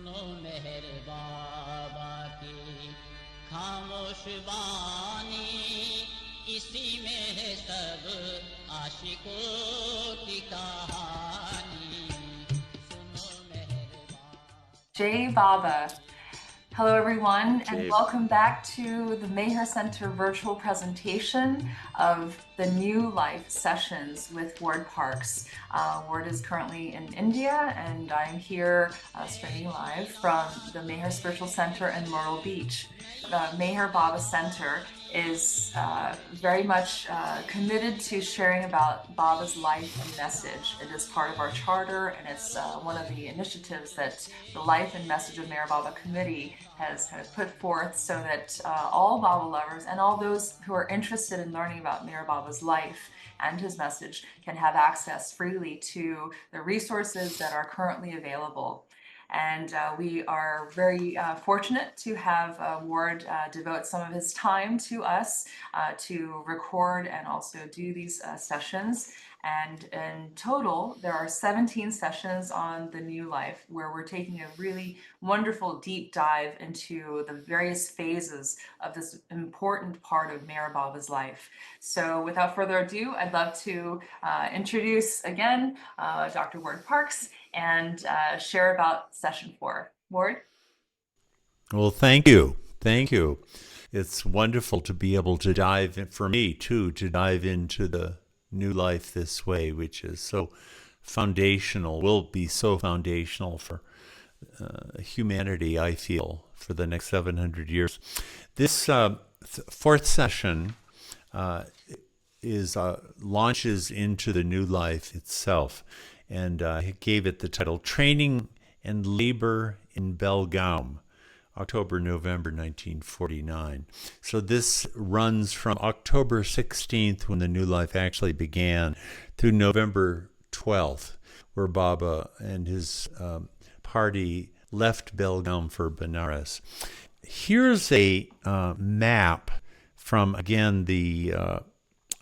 सुनो मेहर बाबा की खामोश बानी इसी में है सब आशिकों की कहानी सुनो मेहर बाबा Jai Baba. Hello, everyone, and Jay. welcome back to the Meher Center virtual presentation of the New Life sessions with Ward Parks. Ward is currently in India, and I'm here streaming live from the Meher Spiritual Center in Myrtle Beach. The Meher Baba Center is very much committed to sharing about Baba's life and message. It is part of our charter, and it's one of the initiatives that the Life and Message of Meher Baba Committee has kind of put forth so that all Baba lovers and all those who are interested in learning about Meher Baba's life and his message can have access freely to the resources that are currently available. And we are very fortunate to have Ward devote some of his time to us to record and also do these sessions. And in total, there are 17 sessions on the New Life where we're taking a really wonderful deep dive into the various phases of this important part of Meher Baba's life. So without further ado, I'd love to introduce again Dr. Ward Parks and share about session 4. Ward? Well, thank you. Thank you. It's wonderful to be able to dive in, for me too, to dive into the new life this way, which is so foundational, will be so foundational for humanity, I feel, for the next 700 years. This fourth session is launches into the new life itself, and he gave it the title Training and Labor in Belgaum, October-November 1949. So this runs from October 16th, when the new life actually began, through November 12th, where Baba and his party left Belgaum for Benares. Here's a map from, again, the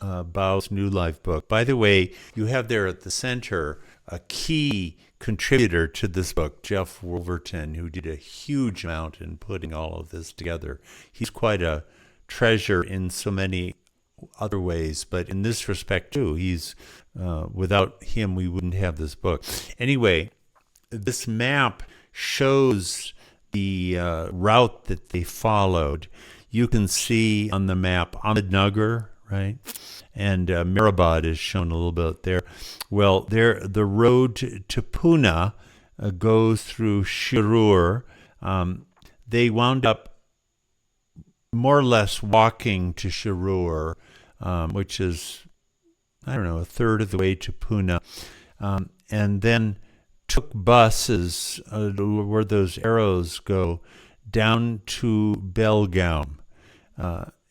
Bao's New Life book. By the way, you have there at the center a key contributor to this book, Jeff Wolverton, who did a huge amount in putting all of this together. He's quite a treasure in so many other ways, but in this respect too, he's without him we wouldn't have this book. Anyway, this map shows the route that they followed. You can see on the map Ahmednagar, right? And Meherabad is shown a little bit there. Well, there the road to Pune goes through Shirur. They wound up more or less walking to Shirur, which is, I don't know, a third of the way to Pune, and then took buses where those arrows go down to Belgaum.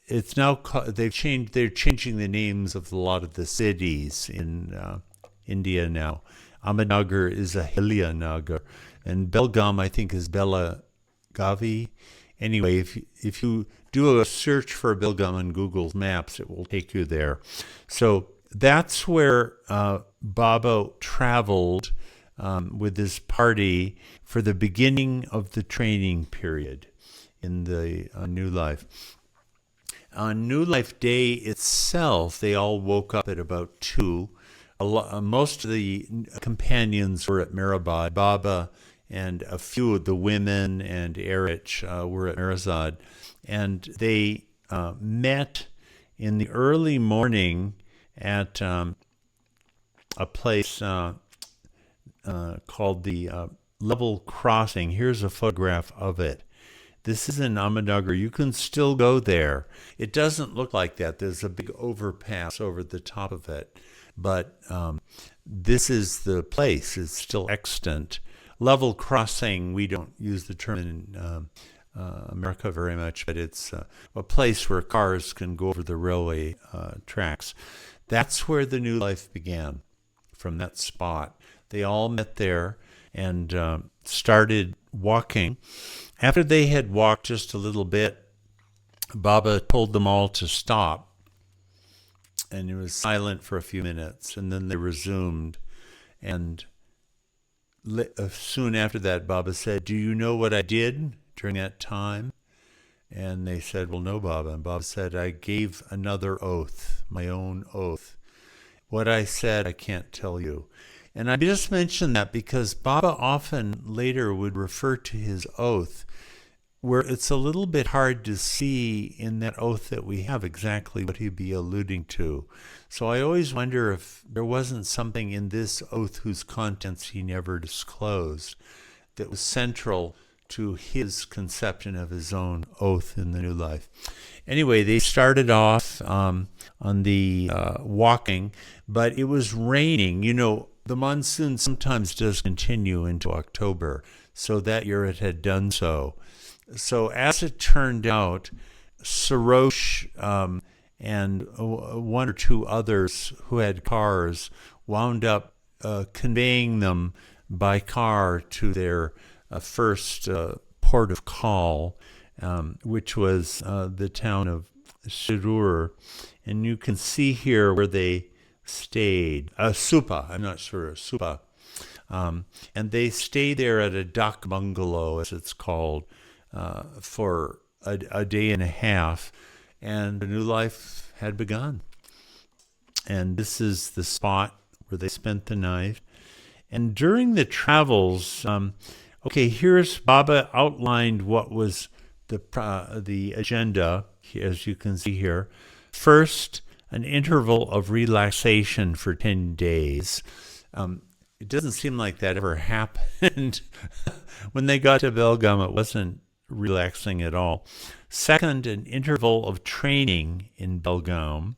It's now they're changing the names of a lot of the cities in India now. Ahmednagar is Ahilya-nagar, and Belgaum I think is Belagavi. Anyway, if you do a search for Belgaum on Google Maps, it will take you there. So that's where Baba traveled with his party for the beginning of the training period in the New Life. On New Life Day itself, they all woke up at about 2. Most of the companions were at Meherabad. Baba and a few of the women and Erich were at Meherabad. And they met in the early morning at a place called the Level Crossing. Here's a photograph of it. This is in Ahmednagar. You can still go there. It doesn't look like that. There's a big overpass over the top of it. But this is the place. It's still extant. Level crossing, we don't use the term in America very much, but it's a place where cars can go over the railway tracks. That's where the new life began, from that spot. They all met there and started walking. After they had walked just a little bit, Baba told them all to stop. And it was silent for a few minutes, and then they resumed. And soon after that, Baba said, "Do you know what I did during that time?" And they said, "Well, no, Baba." And Baba said, "I gave another oath, my own oath. What I said, I can't tell you." And I just mention that because Baba often later would refer to his oath, where it's a little bit hard to see in that oath that we have exactly what he'd be alluding to. So I always wonder if there wasn't something in this oath whose contents he never disclosed that was central to his conception of his own oath in the new life. Anyway, they started off on the walking, but it was raining. You know, the monsoon sometimes does continue into October, so that year it had done so. So as it turned out, Sarosh and one or two others who had cars wound up conveying them by car to their first port of call, which was the town of Shirur. And you can see here where they stayed. Supa, I'm not sure, Supa. And they stayed there at a dak bungalow, as it's called, for a day and a half, and the new life had begun. And this is the spot where they spent the night. And during the travels, here's Baba outlined what was the agenda, as you can see here. First, an interval of relaxation for 10 days. It doesn't seem like that ever happened. When they got to Belgaum, it wasn't relaxing at all. Second, an interval of training in Belgaum.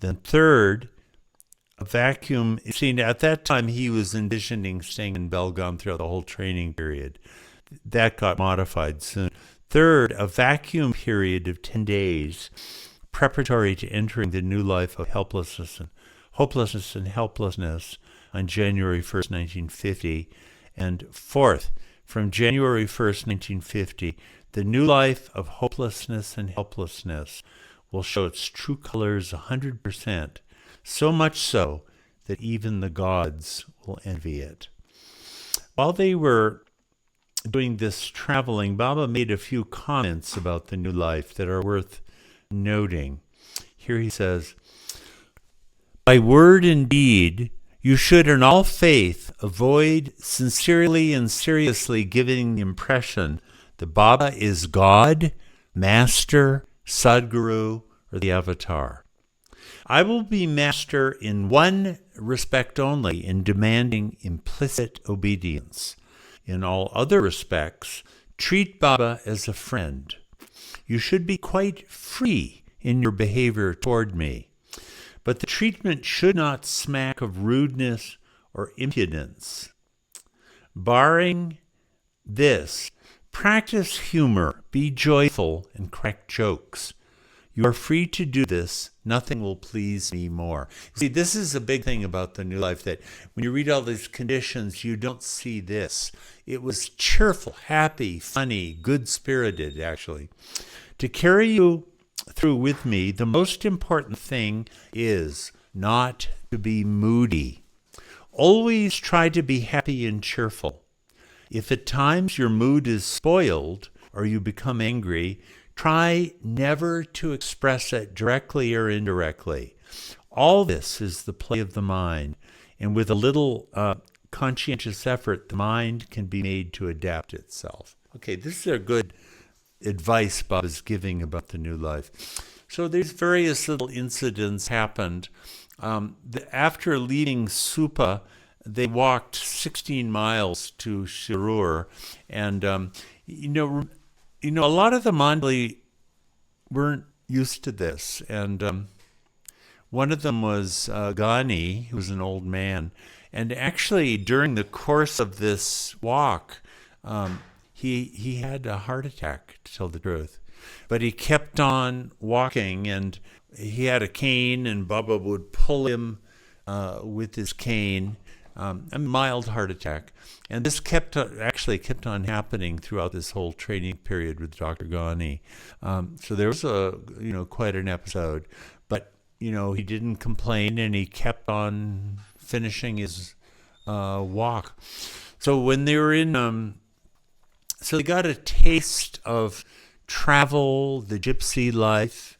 Then third, a vacuum. See, at that time, he was envisioning staying in Belgaum throughout the whole training period. That got modified soon. Third, a vacuum period of 10 days, preparatory to entering the new life of hopelessness and helplessness on January 1st, 1950. And fourth, from January 1st, 1950, the new life of hopelessness and helplessness will show its true colors 100%, so much so that even the gods will envy it. While they were doing this traveling, Baba made a few comments about the new life that are worth noting. Here he says, "By word and deed, you should in all faith avoid sincerely and seriously giving the impression that Baba is God, Master, Sadguru, or the Avatar. I will be Master in one respect only, in demanding implicit obedience. In all other respects, treat Baba as a friend. You should be quite free in your behavior toward me. But the treatment should not smack of rudeness or impudence. Barring this, practice humor, be joyful, and crack jokes. You are free to do this. Nothing will please me more." See, this is a big thing about the new life, that when you read all these conditions, you don't see this. It was cheerful, happy, funny, good-spirited, actually. To carry you through with me, the most important thing is not to be moody. Always try to be happy and cheerful. If at times your mood is spoiled or you become angry, try never to express it directly or indirectly. All this is the play of the mind, and with a little conscientious effort, the mind can be made to adapt itself. Okay, this is a good advice Bob is giving about the new life. So these various little incidents happened. After leaving Supa, they walked 16 miles to Shirur, and a lot of the Mandali weren't used to this, and one of them was Ghani, who was an old man, and actually during the course of this walk, he had a heart attack, to tell the truth. But he kept on walking, and he had a cane, and Baba would pull him with his cane, a mild heart attack. And this kept on happening throughout this whole training period with Dr. Ghani. So there was quite an episode. But, he didn't complain, and he kept on finishing his walk. So when they were in, so they got a taste of travel, the gypsy life,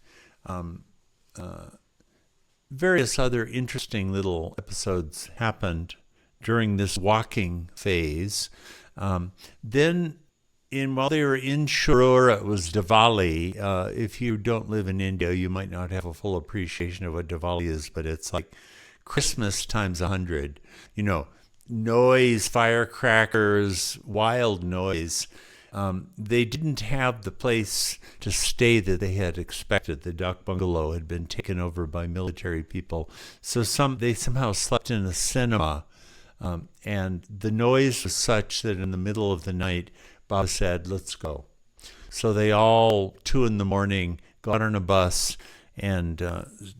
various other interesting little episodes happened during this walking phase. Then, while they were in Shurur, it was Diwali. If you don't live in India, you might not have a full appreciation of what Diwali is, but it's like Christmas times 100. You know, noise, firecrackers, wild noise. They didn't have the place to stay that they had expected. The Dak bungalow had been taken over by military people. So they somehow slept in a cinema. And the noise was such that in the middle of the night, Baba said, let's go. So they all, 2 a.m, got on a bus and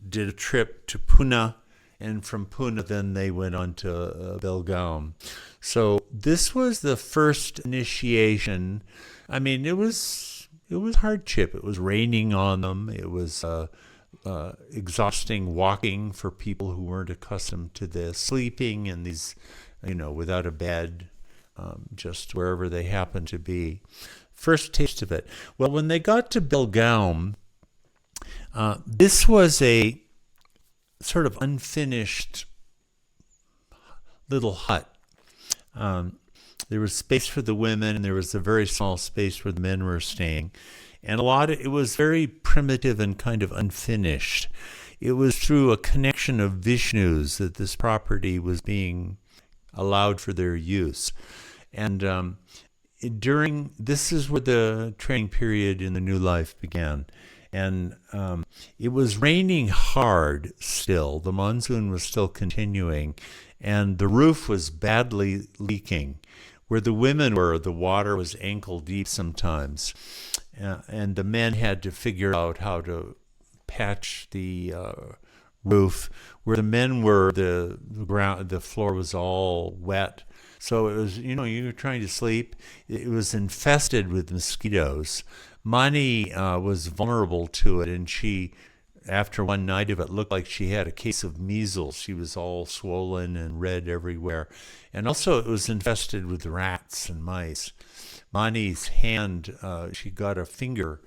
did a trip to Pune. And from Pune, then they went on to Belgaum. So this was the first initiation. I mean, it was hardship. It was raining on them. It was exhausting walking for people who weren't accustomed to this, sleeping in these, without a bed, just wherever they happened to be. First taste of it. Well, when they got to Belgaum, this was a sort of unfinished little hut. There was space for the women, and there was a very small space where the men were staying. And it was very primitive and kind of unfinished. It was through a connection of Vishnus that this property was being allowed for their use. And this is where the training period in the new life began. And it was raining hard still. The monsoon was still continuing, and the roof was badly leaking. Where the women were, the water was ankle deep sometimes, and the men had to figure out how to patch the roof. Where the men were, the floor was all wet. So it was, you were trying to sleep. It was infested with mosquitoes. Mani was vulnerable to it, and she, after one night of it, looked like she had a case of measles. She was all swollen and red everywhere. And also it was infested with rats and mice. Mani's hand, she got a finger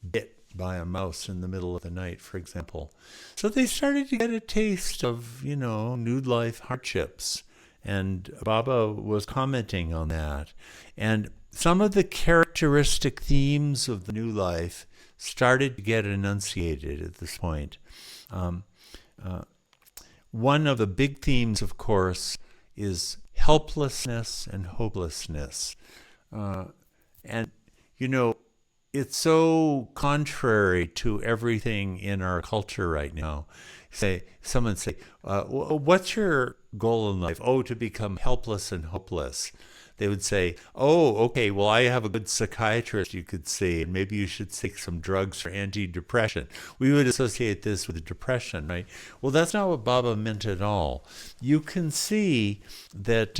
bit by a mouse in the middle of the night, for example. So they started to get a taste of, nude life hardships. And Baba was commenting on that. And some of the characteristic themes of the new life started to get enunciated at this point. One of the big themes, of course, is helplessness and hopelessness. And, it's so contrary to everything in our culture right now. Someone say, what's your goal in life? Oh, to become helpless and hopeless. They would say, oh, okay, well, I have a good psychiatrist you could see, and maybe you should take some drugs for anti-depression. We would associate this with depression, right? Well, that's not what Baba meant at all. You can see that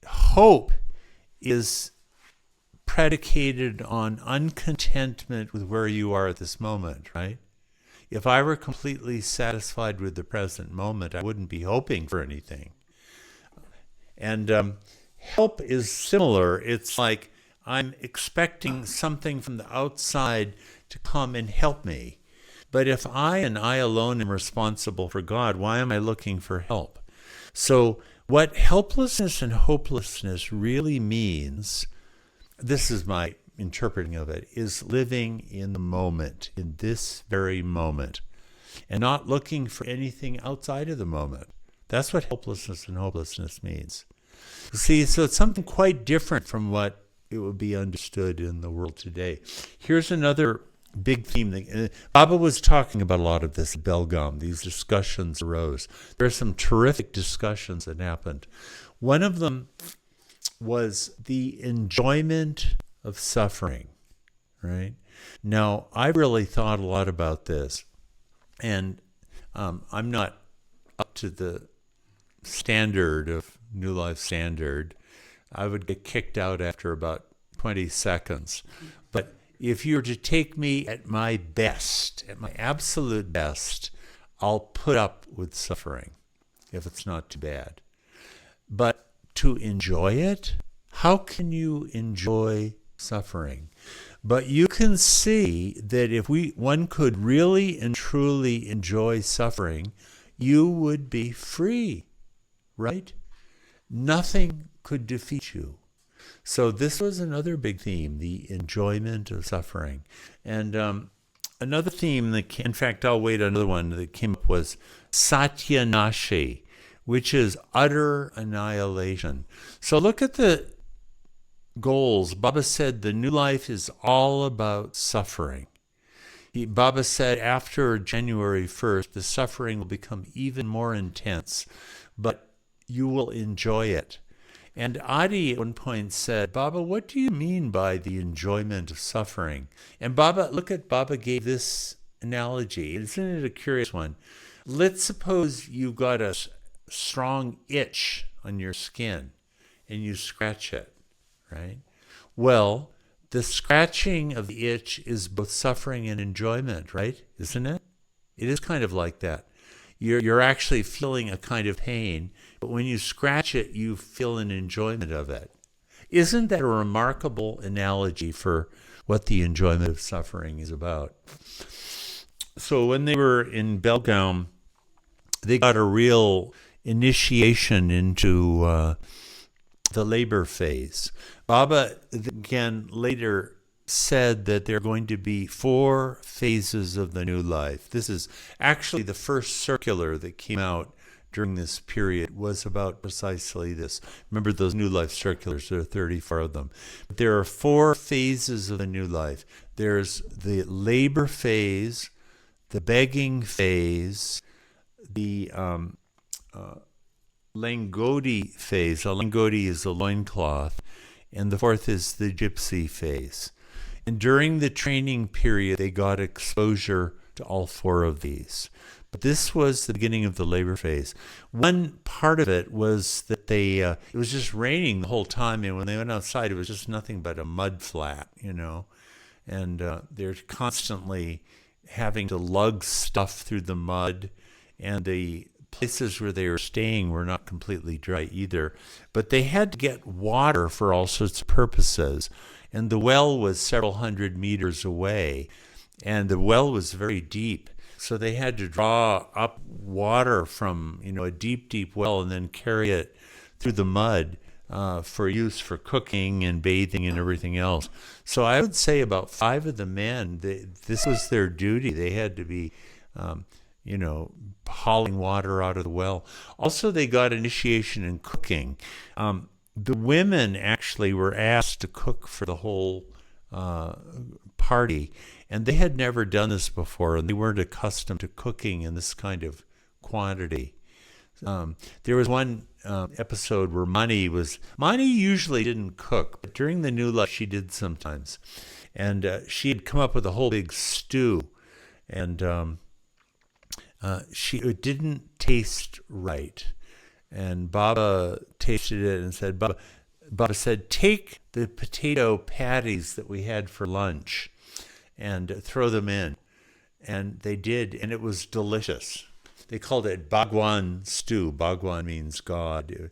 hope is predicated on uncontentment with where you are at this moment, right? If I were completely satisfied with the present moment, I wouldn't be hoping for anything. And help is similar. It's like I'm expecting something from the outside to come and help me. But if I and I alone am responsible for God, why am I looking for help? So what helplessness and hopelessness really means, this is my interpreting of it, is living in the moment, in this very moment, and not looking for anything outside of the moment. That's what helplessness and hopelessness means. See, so it's something quite different from what it would be understood in the world today. Here's another big theme. Baba was talking about a lot of this at Belgaum. These discussions arose. There are some terrific discussions that happened. One of them was the enjoyment of suffering, right? Now, I really thought a lot about this, and I'm not up to the standard of New Life standard. I would get kicked out after about 20 seconds. But if you were to take me at my best, at my absolute best, I'll put up with suffering if it's not too bad. But to enjoy it? How can you enjoy suffering? But you can see that if one could really and truly enjoy suffering, you would be free, right? Nothing could defeat you. So this was another big theme, the enjoyment of suffering. And another theme that, in fact, I'll wait another one that came up was Satyanashi, which is utter annihilation. So look at the goals. Baba said the new life is all about suffering. Baba said after January 1st, the suffering will become even more intense, but you will enjoy it. And Adi at one point said, Baba, what do you mean by the enjoyment of suffering? And Baba gave this analogy. Isn't it a curious one? Let's suppose you've got a strong itch on your skin and you scratch it, right? Well, the scratching of the itch is both suffering and enjoyment, right? Isn't it? It is kind of like that. You're actually feeling a kind of pain, but when you scratch it, you feel an enjoyment of it. Isn't that a remarkable analogy for what the enjoyment of suffering is about? So when they were in Belgaum, they got a real initiation into the labor phase. Baba, again, later said that there are going to be 4 phases of the new life. This is actually the first circular that came out during this period was about precisely this. Remember those new life circulars, there are 34 of them. But there are 4 phases of the new life. There's the labor phase, the begging phase, the Langodi phase. A Langodi is a loincloth. And the 4th is the gypsy phase. And during the training period, they got exposure to all 4 of these. But this was the beginning of the labor phase. One part of it was that it was just raining the whole time. And when they went outside, it was just nothing but a mud flat, And they're constantly having to lug stuff through the mud. And the places where they were staying were not completely dry either. But they had to get water for all sorts of purposes. And the well was several hundred meters away. And the well was very deep. So they had to draw up water from, a deep, deep well and then carry it through the mud for use for cooking and bathing and everything else. So I would say about 5 of the men, this was their duty. They had to be, hauling water out of the well. Also, they got initiation in cooking. The women actually were asked to cook for the whole party, and they had never done this before, and they weren't accustomed to cooking in this kind of quantity. There was one episode where Mani usually didn't cook, but during the new life she did sometimes. And she had come up with a whole big stew, and it didn't taste right. And Baba tasted it and said, Baba said, take the potato patties that we had for lunch and throw them in. And they did, and it was delicious. They called it Bhagwan stew. Bhagwan means God.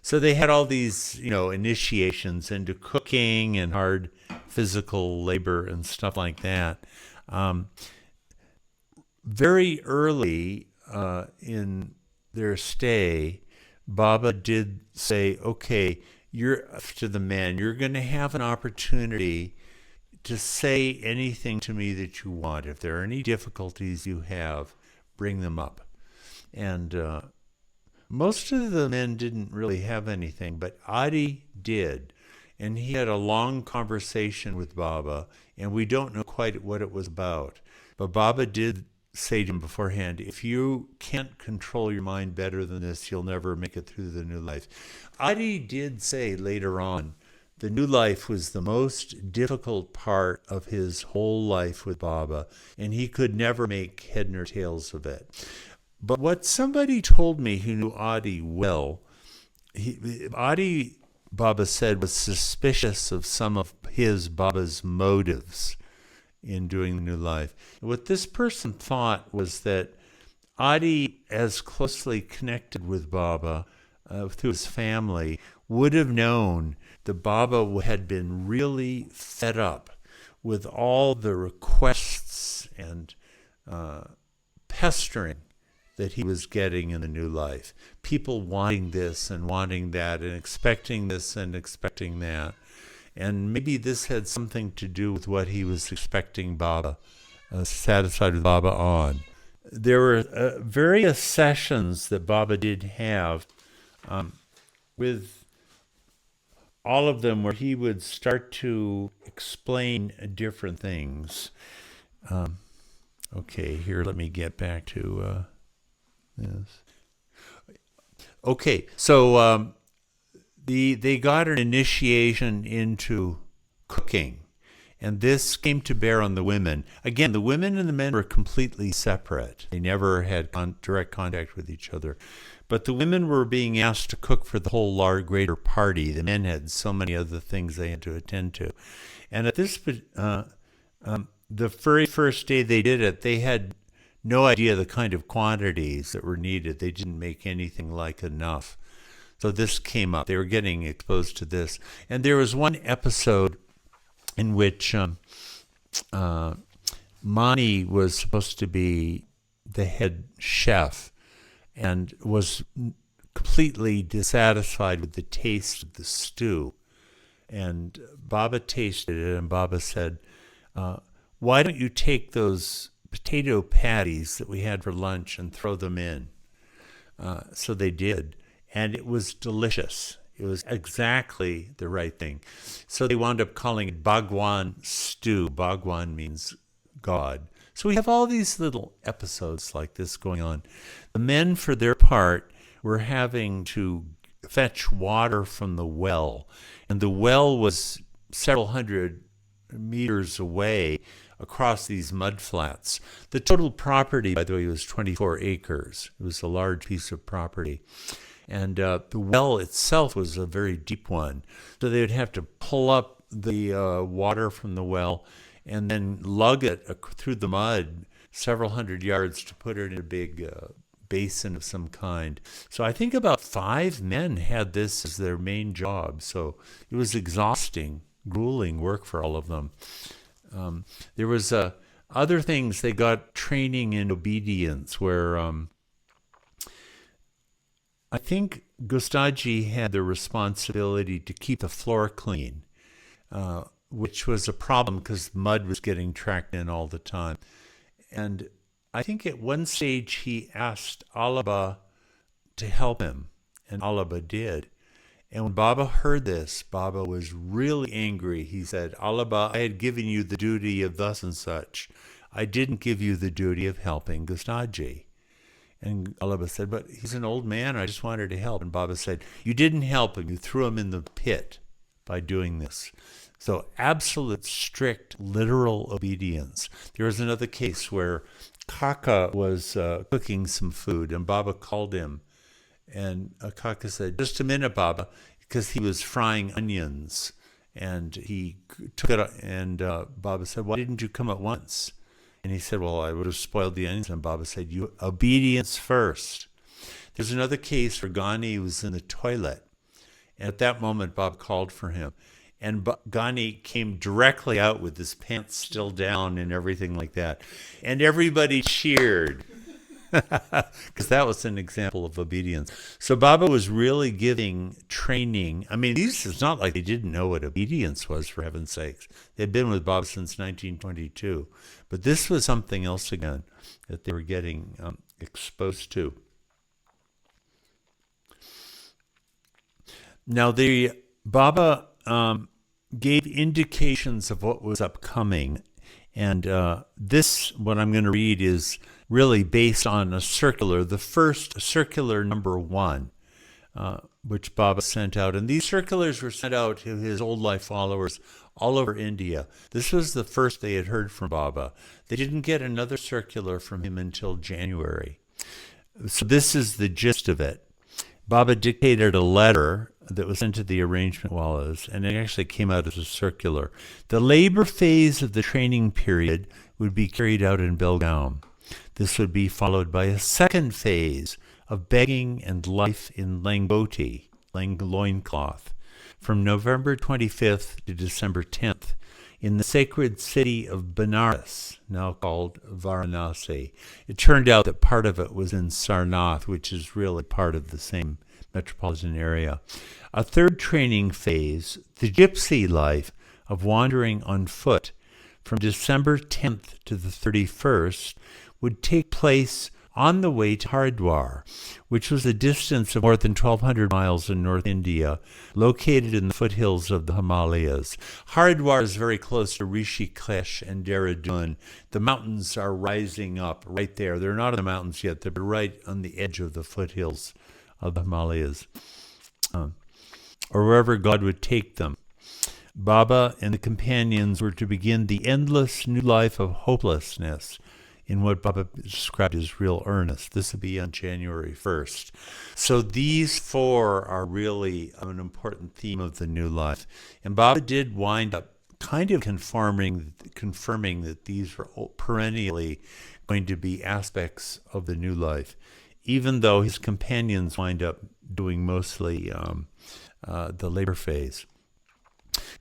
So they had all these, initiations into cooking and hard physical labor and stuff like that. Very early in their stay, Baba did say, okay, to the men, you're going to have an opportunity to say anything to me that you want. If there are any difficulties you have, bring them up. And most of the men didn't really have anything, but Adi did. And he had a long conversation with Baba, and we don't know quite what it was about. But Baba did say to him beforehand, if you can't control your mind better than this, you'll never make it through the new life. Adi did say later on, the new life was the most difficult part of his whole life with Baba, and he could never make head nor tails of it. But what somebody told me who knew Adi well, Adi, Baba said, was suspicious of some of Baba's motives in doing the new life. What this person thought was that Adi, as closely connected with Baba, through his family, would have known that Baba had been really fed up with all the requests and pestering that he was getting in the new life. People wanting this and wanting that and expecting this and expecting that. And maybe this had something to do with what he was expecting Baba, satisfied with Baba on. There were various sessions that Baba did have with all of them where he would start to explain different things. Okay, here, let me get back to this. Okay, so they got an initiation into cooking, and this came to bear on the women. Again, the women and the men were completely separate. They never had direct contact with each other. But the women were being asked to cook for the whole greater party. The men had so many other things they had to attend to. And at this, the very first day they did it, they had no idea the kind of quantities that were needed. They didn't make anything like enough. So this came up. They were getting exposed to this. And there was one episode in which Mani was supposed to be the head chef and was completely dissatisfied with the taste of the stew. And Baba tasted it, and Baba said, why don't you take those potato patties that we had for lunch and throw them in? So they did, and it was delicious. It was exactly the right thing. So they wound up calling it Bhagwan stew. Bhagwan means God. So we have all these little episodes like this going on. The men, for their part, were having to fetch water from the well. And the well was several hundred meters away across these mud flats. The total property, by the way, was 24 acres. It was a large piece of property. And the well itself was a very deep one. So they would have to pull up the water from the well and then lug it through the mud several hundred yards to put it in a big basin of some kind. So I think about 5 men had this as their main job. So it was exhausting, grueling work for all of them. There was other things. They got training in obedience where I think Gustaji had the responsibility to keep the floor clean, which was a problem because mud was getting tracked in all the time. And I think at one stage he asked Alaba to help him, and Alaba did. And when Baba heard this, Baba was really angry. He said, Alaba, I had given you the duty of thus and such. I didn't give you the duty of helping Gustaji. And Alaba said, but he's an old man. I just wanted to help. And Baba said, you didn't help him. You threw him in the pit by doing this. So absolute, strict, literal obedience. There was another case where Kaka was cooking some food, and Baba called him. And Kaka said, just a minute, Baba, because he was frying onions. And he took it, and Baba said, why didn't you come at once? And he said, well, I would have spoiled the onions. And Baba said, obedience first. There's another case where Ghani was in the toilet. And at that moment, Baba called for him. And Ghani came directly out with his pants still down and everything like that. And everybody cheered. Because that was an example of obedience. So Baba was really giving training. I mean, it's not like they didn't know what obedience was, for heaven's sakes. They'd been with Baba since 1922. But this was something else again that they were getting exposed to. Now, the Baba gave indications of what was upcoming. And this, what I'm going to read, is really based on a circular, the first circular number 1, which Baba sent out. And these circulars were sent out to his old life followers all over India. This was the first they had heard from Baba. They didn't get another circular from him until January. So this is the gist of it. Baba dictated a letter that was sent to the arrangement wallas, and it actually came out as a circular. The labor phase of the training period would be carried out in Belgaum. This would be followed by a second phase of Begging and Life in Langoti, loincloth, from November 25th to December 10th in the sacred city of Benares, now called Varanasi. It turned out that part of it was in Sarnath, which is really part of the same metropolitan area. A third training phase, the gypsy life of wandering on foot, from December 10th to the 31st, would take place on the way to Haridwar, which was a distance of more than 1,200 miles in North India, located in the foothills of the Himalayas. Haridwar is very close to Rishikesh and Dehradun. The mountains are rising up right there. They're not in the mountains yet. They're right on the edge of the foothills of the Himalayas, or wherever God would take them. Baba and the companions were to begin the endless new life of hopelessness in what Baba described as real earnest. This will be on January 1st. So these four are really an important theme of the new life. And Baba did wind up kind of confirming that these were perennially going to be aspects of the new life, even though his companions wind up doing mostly the labor phase.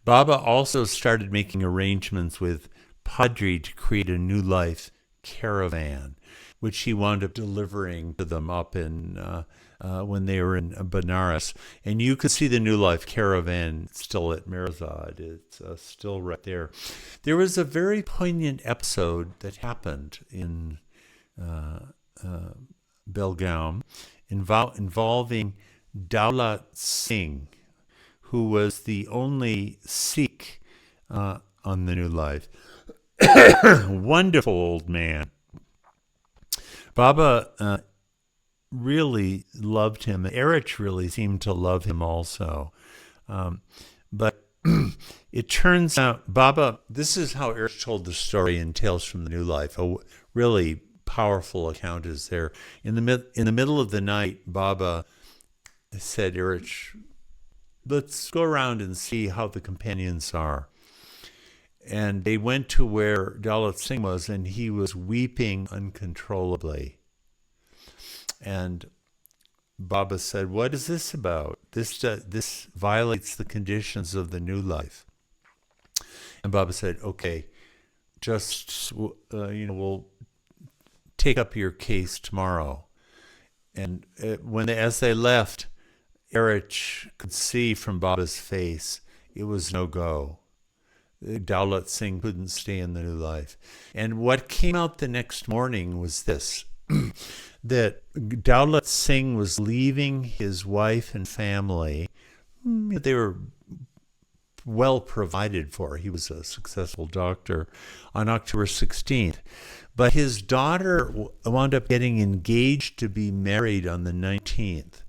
Baba also started making arrangements with Padri to create a new life caravan, which he wound up delivering to them up in when they were in Benares. And you could see the New Life caravan still at Meherabad. It's still right there. There was a very poignant episode that happened in Belgaum involving Daulat Singh, who was the only Sikh on the New Life. Wonderful old man. Baba really loved him. Erich really seemed to love him also. But it turns out Baba, this is how Erich told the story in Tales from the New Life. A really powerful account is there. In the middle of the night, Baba said, Erich, let's go around and see how the companions are. And they went to where Daulat Singh was, and he was weeping uncontrollably. And Baba said, what is this about? This violates the conditions of the new life. And Baba said, okay, just, we'll take up your case tomorrow. And as they left, Erich could see from Baba's face it was no go. Daulat Singh couldn't stay in the new life. And what came out the next morning was this, that Daulat Singh was leaving his wife and family. They were well provided for. He was a successful doctor on October 16th. But his daughter wound up getting engaged to be married on the 19th.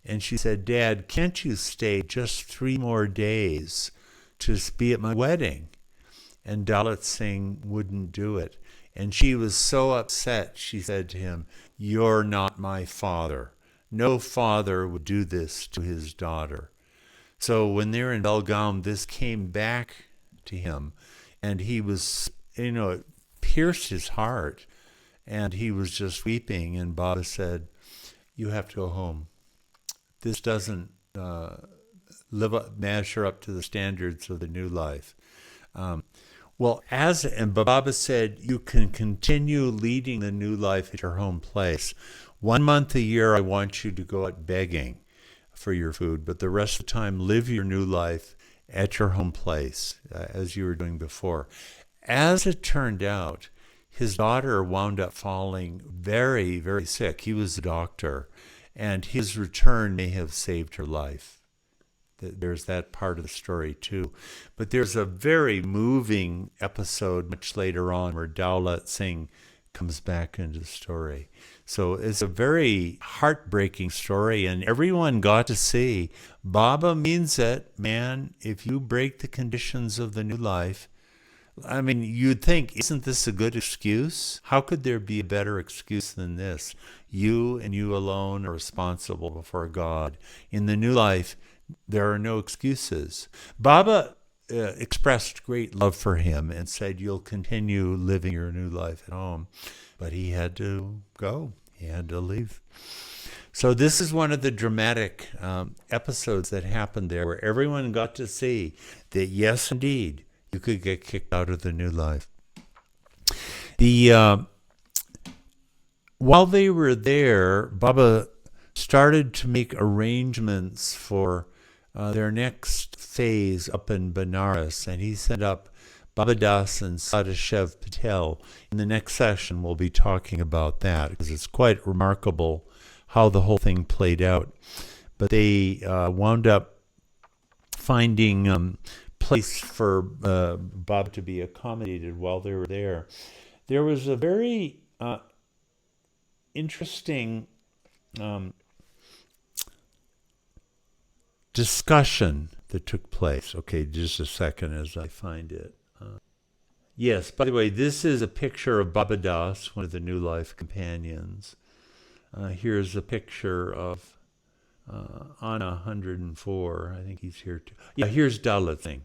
And she said, Dad, can't you stay just 3 more days to be at my wedding? And Daulat Singh wouldn't do it. And she was so upset, she said to him, you're not my father. No father would do this to his daughter. So when they were in Belgaum, this came back to him. And he was, it pierced his heart. And he was just weeping. And Baba said, you have to go home. This doesn't measure up to the standards of the new life. And Baba said, you can continue leading the new life at your home place. 1 month a year, I want you to go out begging for your food, but the rest of the time, live your new life at your home place, as you were doing before. As it turned out, his daughter wound up falling very, very sick. He was a doctor, and his return may have saved her life. There's that part of the story too. But there's a very moving episode much later on where Daulat Singh comes back into the story. So it's a very heartbreaking story, and everyone got to see Baba means it, man. If you break the conditions of the new life, I mean, you'd think, isn't this a good excuse? How could there be a better excuse than this? You and you alone are responsible before God. In the new life, there are no excuses. Baba expressed great love for him and said, you'll continue living your new life at home. But he had to go. He had to leave. So this is one of the dramatic episodes that happened there, where everyone got to see that, yes, indeed, you could get kicked out of the new life. While they were there, Baba started to make arrangements for their next phase up in Benares, and he set up Baba Das and Sadashiv Patel. In the next session, we'll be talking about that, because it's quite remarkable how the whole thing played out. But they wound up finding place for Baba to be accommodated while they were there. There was a very interesting discussion that took place. Okay, just a second as I find it. Yes, by the way, this is a picture of Baba Das, one of the New Life companions. Here's a picture of Anna 104. I think he's here too. Yeah, here's Daulat Singh.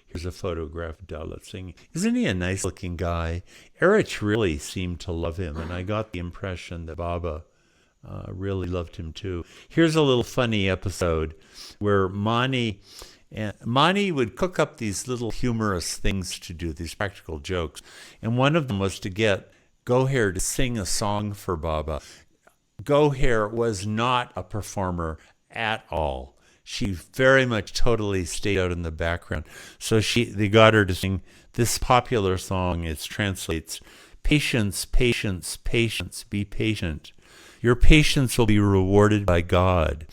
Here's a photograph of Daulat Singh. Isn't he a nice-looking guy? Erich really seemed to love him, and I got the impression that Baba really loved him too. Here's a little funny episode where Mani would cook up these little humorous things to do, these practical jokes, and one of them was to get Goher to sing a song for Baba. Goher was not a performer at all. She very much totally stayed out in the background. So they got her to sing this popular song. It translates, "Patience, patience, patience, be patient. Your patience will be rewarded by God.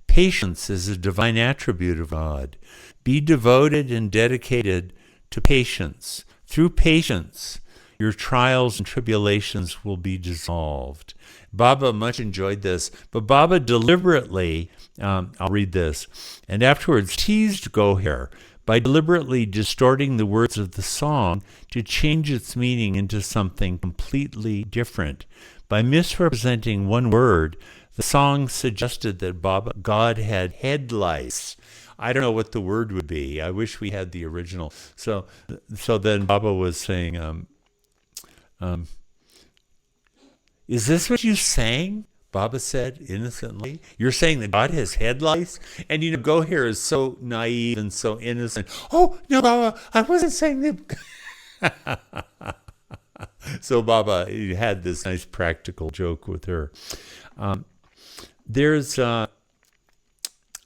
Patience is a divine attribute of God. Be devoted and dedicated to patience. Through patience, your trials and tribulations will be dissolved." Baba much enjoyed this, but Baba deliberately, I'll read this, and afterwards teased Goher by deliberately distorting the words of the song to change its meaning into something completely different. By misrepresenting one word, the song suggested that God had head lice. I don't know what the word would be. I wish we had the original. So then Baba was saying, "Is this what you sang?" Baba said innocently. "You're saying that God has head lice?" And Goher is so naive and so innocent. "Oh, no, Baba, I wasn't saying that." So Baba had this nice practical joke with her. There's a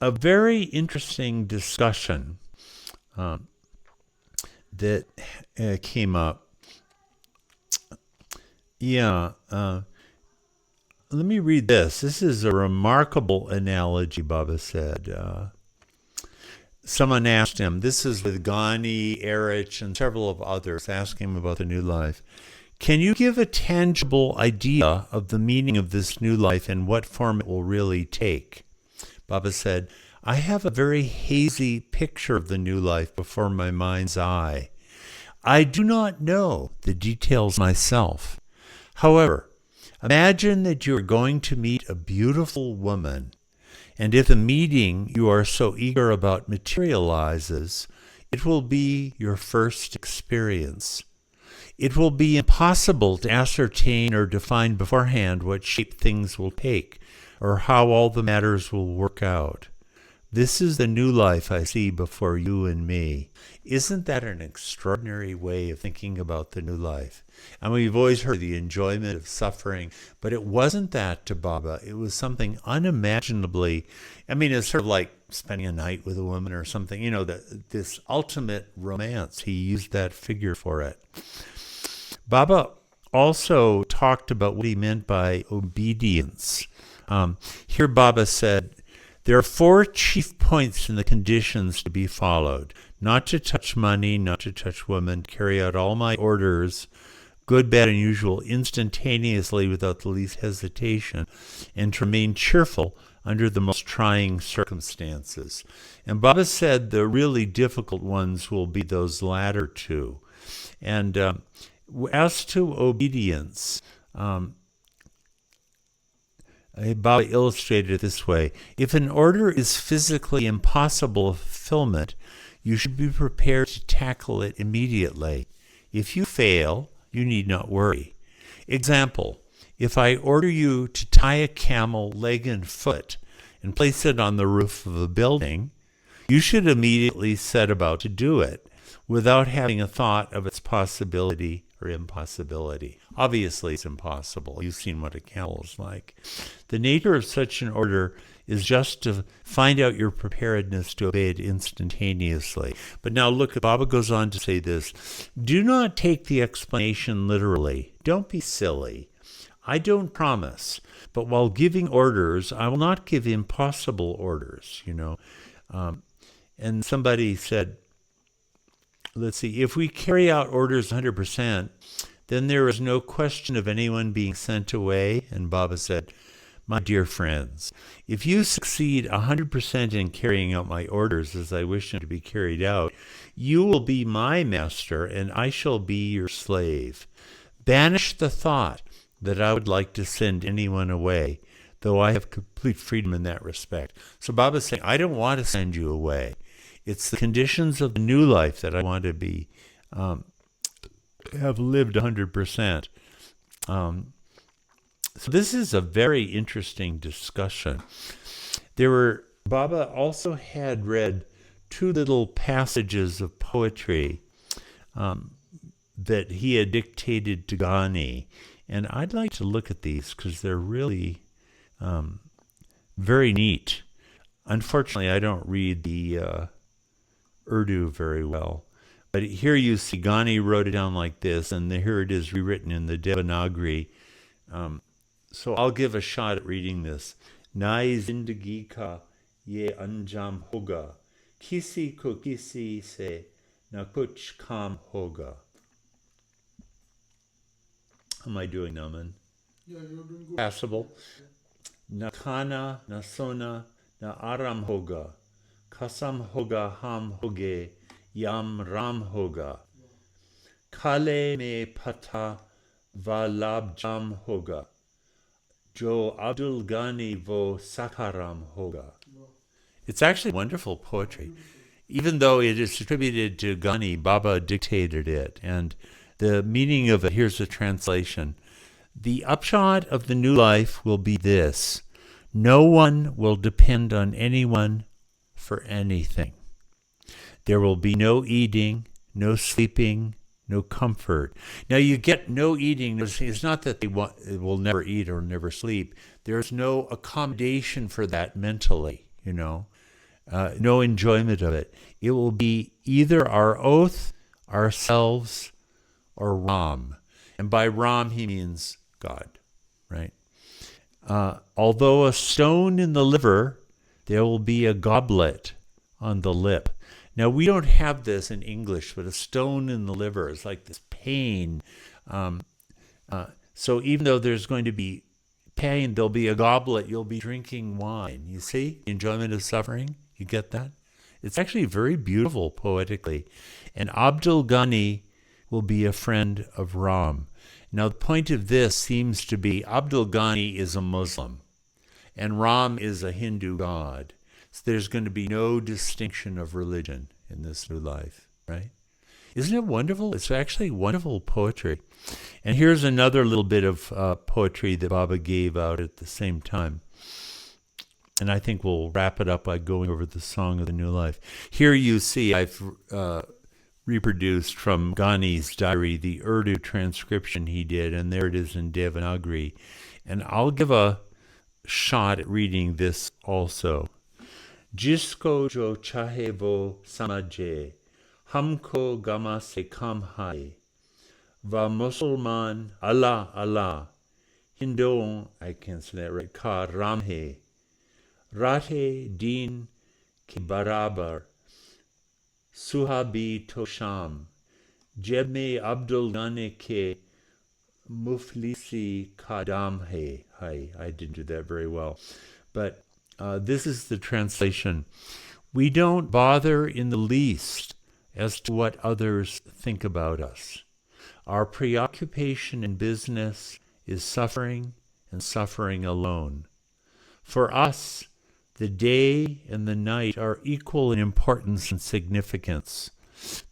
very interesting discussion that came up. Yeah. Let me read this. This is a remarkable analogy, Baba said. Someone asked him, this is with Ghani, Erich, and several of others, asking him about the new life. Can you give a tangible idea of the meaning of this new life and what form it will really take? Baba said, I have a very hazy picture of the new life before my mind's eye. I do not know the details myself. However, imagine that you are going to meet a beautiful woman, and if the meeting you are so eager about materializes, it will be your first experience. It will be impossible to ascertain or define beforehand what shape things will take, or how all the matters will work out. This is the new life I see before you and me. Isn't that an extraordinary way of thinking about the new life? And we've always heard the enjoyment of suffering, but it wasn't that to Baba. It was something unimaginably, it's sort of like spending a night with a woman or something, this ultimate romance. He used that figure for it. Baba also talked about what he meant by obedience. Here Baba said, there are 4 chief points in the conditions to be followed. Not to touch money, not to touch women, carry out all my orders, good, bad, and usual, instantaneously without the least hesitation, and to remain cheerful under the most trying circumstances. And Baba said the really difficult ones will be those latter 2. And as to obedience, Baba illustrated it this way. If an order is physically impossible of fulfillment, you should be prepared to tackle it immediately. If you fail, you need not worry. Example, if I order you to tie a camel leg and foot and place it on the roof of a building, you should immediately set about to do it without having a thought of its possibility or impossibility. Obviously, it's impossible. You've seen what a camel is like. The nature of such an order is just to find out your preparedness to obey it instantaneously. But now look, Baba goes on to say this. Do not take the explanation literally. Don't be silly. I don't promise, but while giving orders, I will not give impossible orders, And somebody said, let's see, if we carry out orders 100%, then there is no question of anyone being sent away. And Baba said, my dear friends, if you succeed 100% in carrying out my orders as I wish them to be carried out, you will be my master and I shall be your slave. Banish the thought that I would like to send anyone away, though I have complete freedom in that respect. So Baba's saying, I don't want to send you away. It's the conditions of the new life that I want to be, have lived 100%. So this is a very interesting discussion. Baba also had read two little passages of poetry that he had dictated to Ghani. And I'd like to look at these because they're really very neat. Unfortunately, I don't read the Urdu very well. But here you see Ghani wrote it down like this, and here it is rewritten in the Devanagari. So I'll give a shot at reading this. Nai zindagi ka ye anjam hoga, kisi ko kisi se na kuch kam hoga. How am I doing, Naman? Yeah, you're doing good. Passable. Na khana, na sona, na aram hoga, kasam hoga ham hoge, yam ram hoga. Kale me pata va lab jam hoga. Jo Abdul Ghani vo Sakaram Hoga. It's actually wonderful poetry. Even though it is attributed to Ghani, Baba dictated it. And the meaning of it, here's the translation. The upshot of the new life will be this. No one will depend on anyone for anything. There will be no eating, no sleeping, no comfort. Now you get no eating. It's not that they will never eat or never sleep. There's no accommodation for that mentally, no enjoyment of it. It will be either our oath, ourselves, or Ram. And by Ram, he means God, right? Although a stone in the liver, there will be a goblet on the lip. Now, we don't have this in English, but a stone in the liver is like this pain. So even though there's going to be pain, there'll be a goblet, you'll be drinking wine. You see? Enjoyment of suffering? You get that? It's actually very beautiful poetically. And Abdul Ghani will be a friend of Ram. Now, the point of this seems to be Abdul Ghani is a Muslim, and Ram is a Hindu god. So there's going to be no distinction of religion in this new life, right? Isn't it wonderful? It's actually wonderful poetry. And here's another little bit of poetry that Baba gave out at the same time. And I think we'll wrap it up by going over the Song of the New Life. Here you see I've reproduced from Ghani's diary the Urdu transcription he did, and there it is in Devanagari. And I'll give a shot at reading this also. Jisko jo chahe wo samajhe, हमको गमा से कम है व मुसलमान अल्लाह अल्लाह हिंदुओं I can't say that right का राम है राहे दीन के बराबर सुहाबी तो शाम जब में अब्दुल गाने के मुफलिसी का दाम है I didn't do that very well, but this is the translation. We don't bother in the least as to what others think about us. Our preoccupation in business is suffering and suffering alone. For us, the day and the night are equal in importance and significance.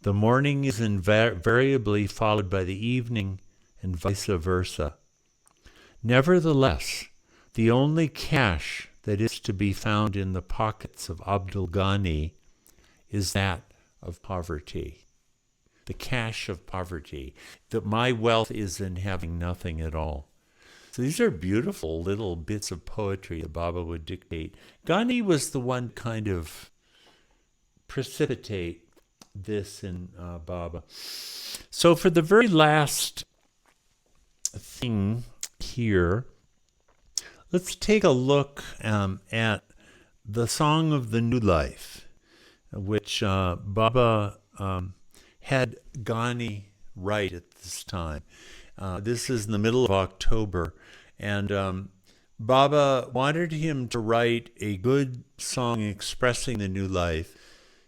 The morning is invariably followed by the evening and vice versa. Nevertheless, the only cash that is to be found in the pockets of Abdul Ghani is that of poverty. The cash of poverty. That my wealth is in having nothing at all. So these are beautiful little bits of poetry that Baba would dictate. Ghani was the one kind of precipitate this in Baba. So for the very last thing here, let's take a look at the Song of the New Life, which Baba had Ghani write at this time. This is in the middle of October, and Baba wanted him to write a good song expressing the new life.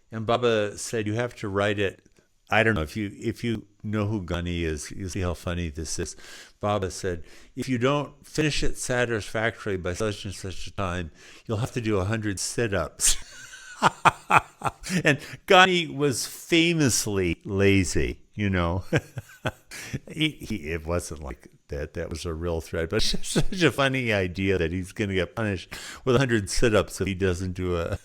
And Baba said, you have to write it. I don't know if you know who Ghani is, you see how funny this is. Baba said, if you don't finish it satisfactorily by such and such a time, you'll have to do 100 sit-ups. And Ghani was famously lazy, you know. It wasn't like that. That was a real threat. But it's just such a funny idea that he's going to get punished with 100 sit-ups if he doesn't do a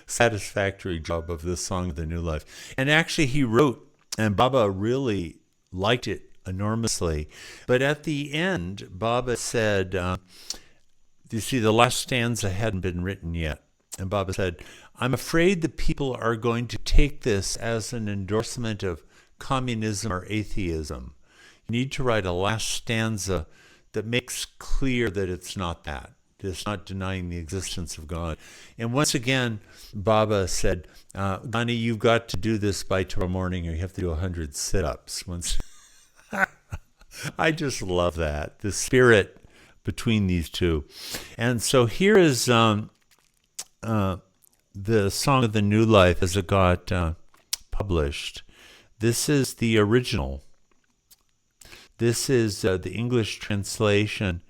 satisfactory job of this Song of the New Life. And actually he wrote, and Baba really liked it enormously. But at the end, Baba said, you see, the last stanza hadn't been written yet. And Baba said, I'm afraid the people are going to take this as an endorsement of communism or atheism. You need to write a last stanza that makes clear that it's not that. It's not denying the existence of God. And once again, Baba said, Ghani, you've got to do this by tomorrow morning, or you have to do 100 sit-ups. I just love that, the spirit between these two. And so here is the Song of the New Life as it got published. This is the original. This is the English translation.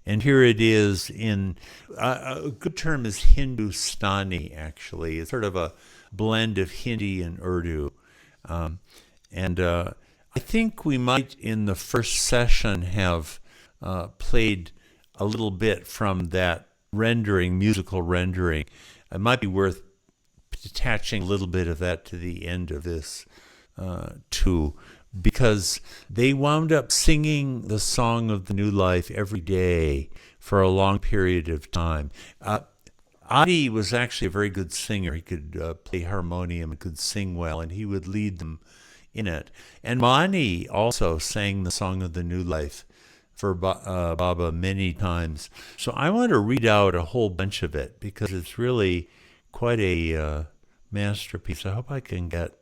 And here it is in, a good term is Hindustani, actually. It's sort of a blend of Hindi and Urdu. I think we might, in the first session, have played a little bit from that rendering, musical rendering. It might be worth attaching a little bit of that to the end of this, too, because they wound up singing the Song of the New Life every day for a long period of time. Adi was actually a very good singer. He could play harmonium and could sing well, and he would lead them in it. And Mani also sang the Song of the New Life for Baba many times. So I want to read out a whole bunch of it because it's really quite a masterpiece. I hope I can get,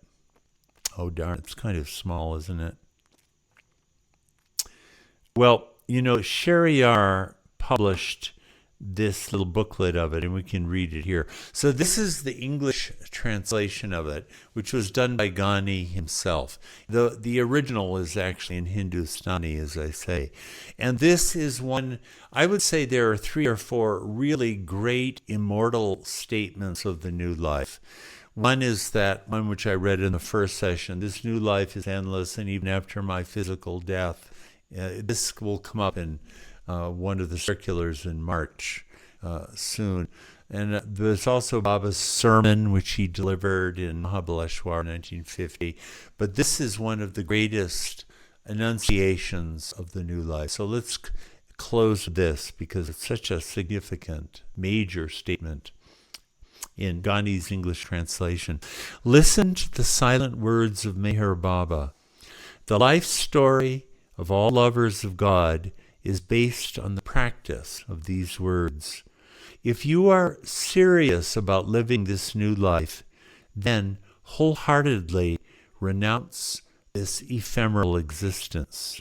oh darn, it's kind of small, isn't it? Well, you know, Shariar published this little booklet of it, and we can read it here. So this is the English translation of it, which was done by Ghani himself. The original is actually in Hindustani, as I say. And this is one, I would say there are 3 or 4 really great immortal statements of the new life. One is that one which I read in the first session, this new life is endless, and even after my physical death, this will come up in one of the circulars in March soon. And there's also Baba's sermon, which he delivered in Mahabaleshwar in 1950. But this is one of the greatest enunciations of the new life. So let's close this because it's such a significant, major statement in Ghani's English translation. Listen to the silent words of Meher Baba. The life story of all lovers of God is based on the practice of these words. If you are serious about living this new life, then wholeheartedly renounce this ephemeral existence.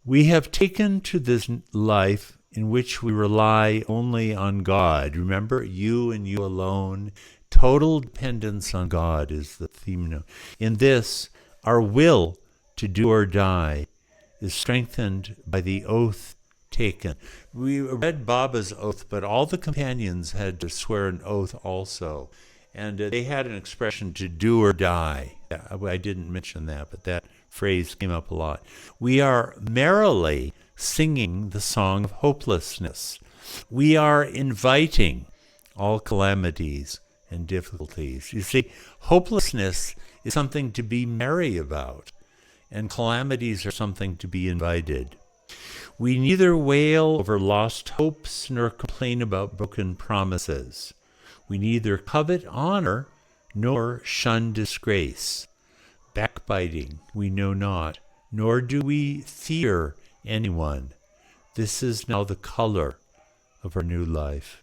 We have taken to this life in which we rely only on God. Remember, you and you alone. Total dependence on God is the theme. In this, our will to do or die is strengthened by the oath taken. We read Baba's oath, but all the companions had to swear an oath also. And they had an expression to do or die. I didn't mention that, but that phrase came up a lot. We are merrily singing the song of hopelessness. We are inviting all calamities and difficulties. You see, hopelessness is something to be merry about, and calamities are something to be invited. We neither wail over lost hopes nor complain about broken promises. We neither covet honor nor shun disgrace. Backbiting we know not, nor do we fear anyone. This is now the color of our new life.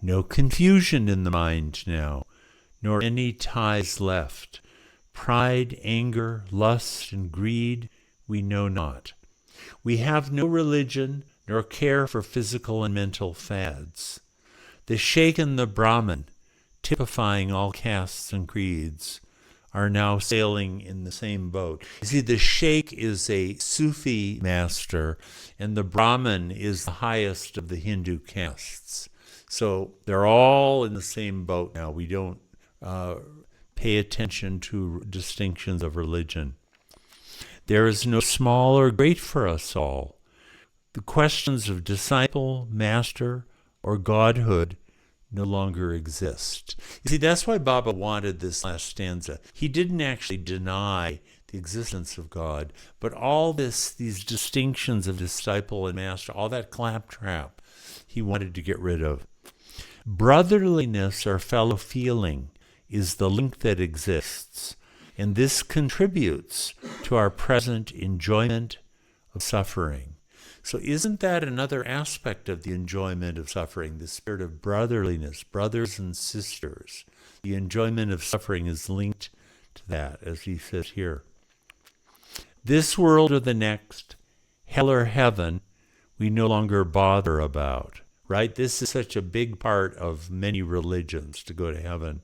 No confusion in the mind now, nor any ties left. Pride, anger, lust, and greed we know not. We have no religion, nor care for physical and mental fads. The Sheikh and the Brahmin, typifying all castes and creeds, are now sailing in the same boat. You see, the Sheikh is a Sufi master, and the Brahmin is the highest of the Hindu castes. So they're all in the same boat now. We don't pay attention to distinctions of religion. There is no small or great for us all. The questions of disciple, master, or godhood no longer exist. You see, that's why Baba wanted this last stanza. He didn't actually deny the existence of God, but all these distinctions of disciple and master, all that claptrap, he wanted to get rid of. Brotherliness or fellow feeling is the link that exists, and this contributes to our present enjoyment of suffering. So isn't that another aspect of the enjoyment of suffering, the spirit of brotherliness, brothers and sisters? The enjoyment of suffering is linked to that, as he says here. This world or the next, hell or heaven, we no longer bother about, right? This is such a big part of many religions, to go to heaven.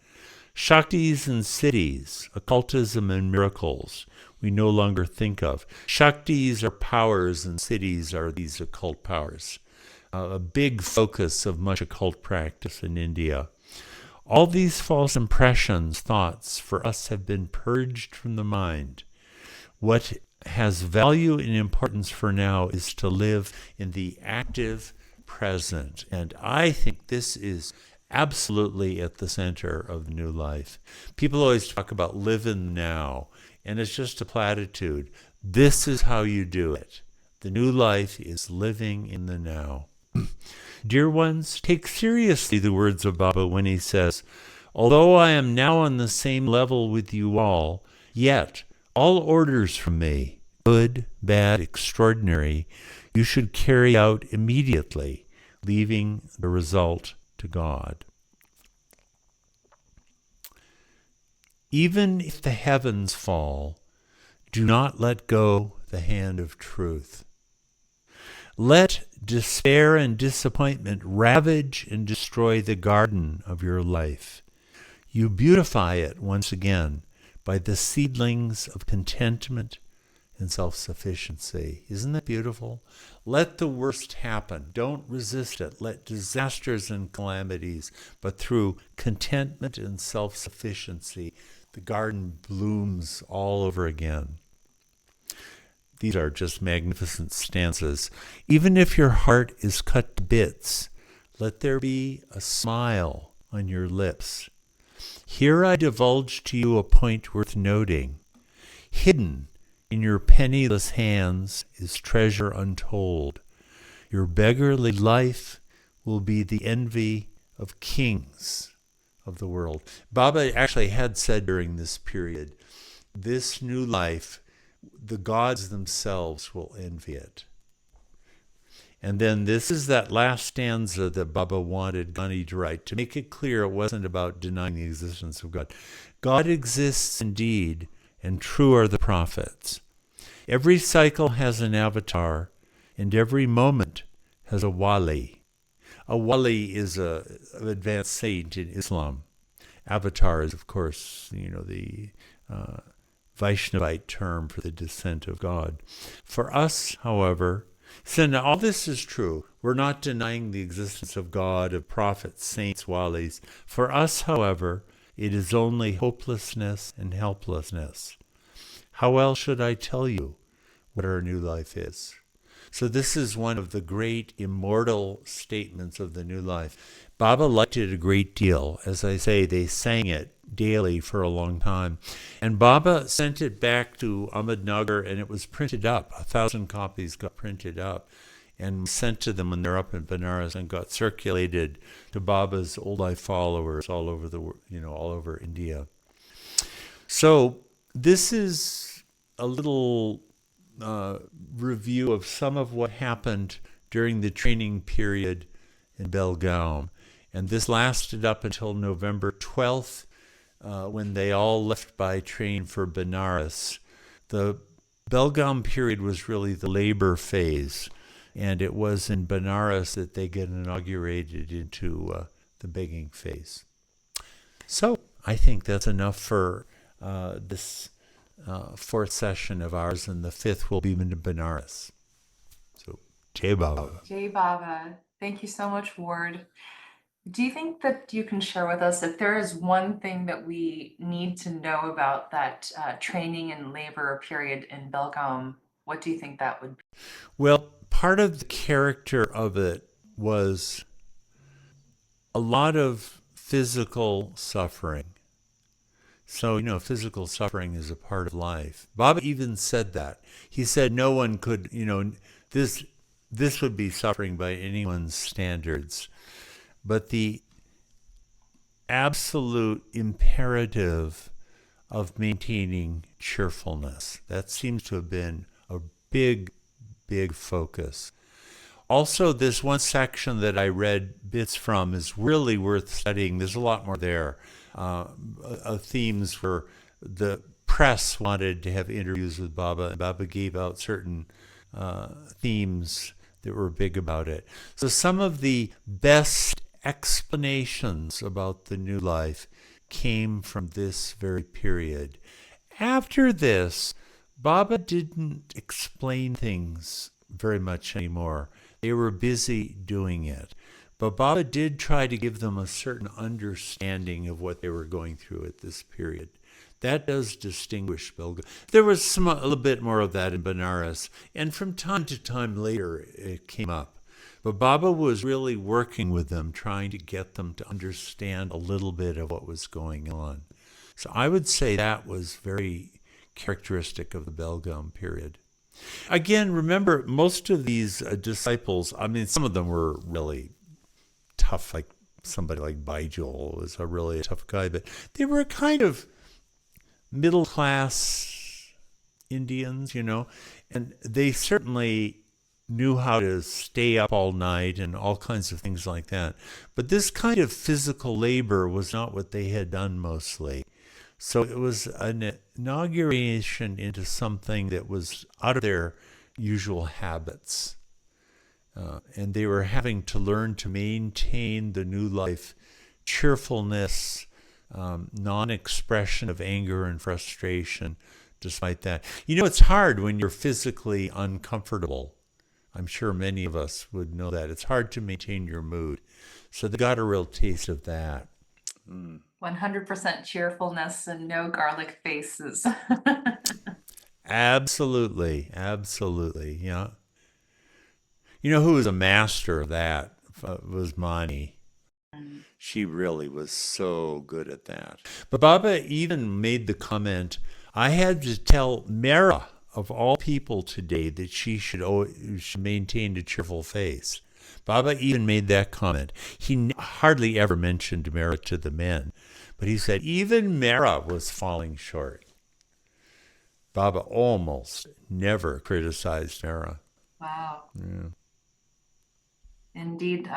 Shaktis and cities, occultism and miracles, we no longer think of. Shaktis are powers and cities are these occult powers. A big focus of much occult practice in India. All these false impressions, thoughts, for us have been purged from the mind. What has value and importance for now is to live in the active present. And I think this is absolutely at the center of the new life. People always talk about living now, and it's just a platitude. This is how you do it. The new life is living in the now. Dear ones, take seriously the words of Baba when he says, although I am now on the same level with you all, yet all orders from me, good, bad, extraordinary, you should carry out immediately, leaving the result to God. Even if the heavens fall, do not let go the hand of truth. Let despair and disappointment ravage and destroy the garden of your life. You beautify it once again by the seedlings of contentment and self-sufficiency. Isn't that beautiful? Let the worst happen. Don't resist it. Let disasters and calamities, but through contentment and self-sufficiency, the garden blooms all over again. These are just magnificent stanzas. Even if your heart is cut to bits, let there be a smile on your lips. Here I divulge to you a point worth noting. Hidden in your penniless hands is treasure untold. Your beggarly life will be the envy of kings of the world. Baba actually had said during this period, this new life, the gods themselves will envy it. And then this is that last stanza that Baba wanted Gandhi to write, to make it clear it wasn't about denying the existence of God. God exists indeed, and true are the prophets. Every cycle has an avatar, and every moment has a wali. A wali is an advanced saint in Islam. Avatar is, of course, the Vaishnavite term for the descent of God. For us, however, so now all this is true. We're not denying the existence of God, of prophets, saints, walis. For us, however, it is only hopelessness and helplessness. How else should I tell you what our new life is? So this is one of the great immortal statements of the new life. Baba liked it a great deal. As I say, they sang it daily for a long time. And Baba sent it back to Ahmednagar, and it was printed up. 1,000 copies got printed up and sent to them when they're up in Benares, and got circulated to Baba's old life followers all over all over India. So this is a little review of some of what happened during the training period in Belgaum. And this lasted up until November 12th, when they all left by train for Benares. The Belgaum period was really the labor phase, and it was in Benares that they get inaugurated into the begging phase. So I think that's enough for this fourth session of ours, and the fifth will be in Benares. So, Jai Baba. Jai Baba. Thank you so much, Ward. Do you think that you can share with us if there is one thing that we need to know about that training and labor period in Belgaum? What do you think that would be? Well, part of the character of it was a lot of physical suffering. So, physical suffering is a part of life. Baba even said that. He said no one could, this would be suffering by anyone's standards. But the absolute imperative of maintaining cheerfulness, that seems to have been a big, big focus. Also, this one section that I read bits from is really worth studying. There's a lot more there. Themes where the press wanted to have interviews with Baba, and Baba gave out certain themes that were big about it. So some of the best explanations about the new life came from this very period. After this, Baba didn't explain things very much anymore. They were busy doing it. But Baba did try to give them a certain understanding of what they were going through at this period. That does distinguish Belgaum. There was a little bit more of that in Benares, and from time to time later it came up. But Baba was really working with them, trying to get them to understand a little bit of what was going on. So I would say that was very characteristic of the Belgaum period. Again, remember, most of these disciples, some of them were really tough, like somebody like Baijul was really a tough guy, but they were kind of middle-class Indians, and they certainly knew how to stay up all night and all kinds of things like that. But this kind of physical labor was not what they had done mostly. So it was an inauguration into something that was out of their usual habits. And they were having to learn to maintain the new life cheerfulness, non-expression of anger and frustration, despite that. It's hard when you're physically uncomfortable. I'm sure many of us would know that. It's hard to maintain your mood. So they got a real taste of that. 100% cheerfulness and no garlic faces. Absolutely. Yeah. Who was a master of that was Mani. She really was so good at that. But Baba even made the comment, I had to tell Mera, of all people today, that she should maintain a cheerful face. Baba even made that comment. He hardly ever mentioned Mera to the men, but he said even Mera was falling short. Baba almost never criticized Mera. Wow. Yeah. Indeed,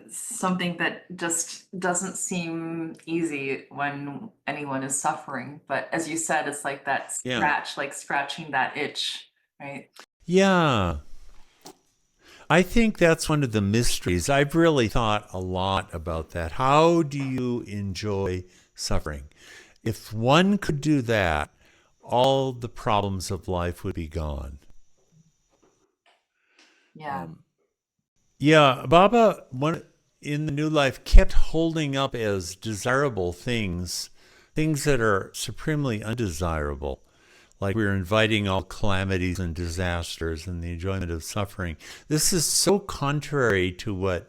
something that just doesn't seem easy when anyone is suffering. But as you said, it's like that scratch, like scratching that itch, right? Yeah. I think that's one of the mysteries. I've really thought a lot about that. How do you enjoy suffering? If one could do that, all the problems of life would be gone. Yeah. Yeah, Baba, in the new life, kept holding up as desirable things that are supremely undesirable, like we're inviting all calamities and disasters and the enjoyment of suffering. This is so contrary to what,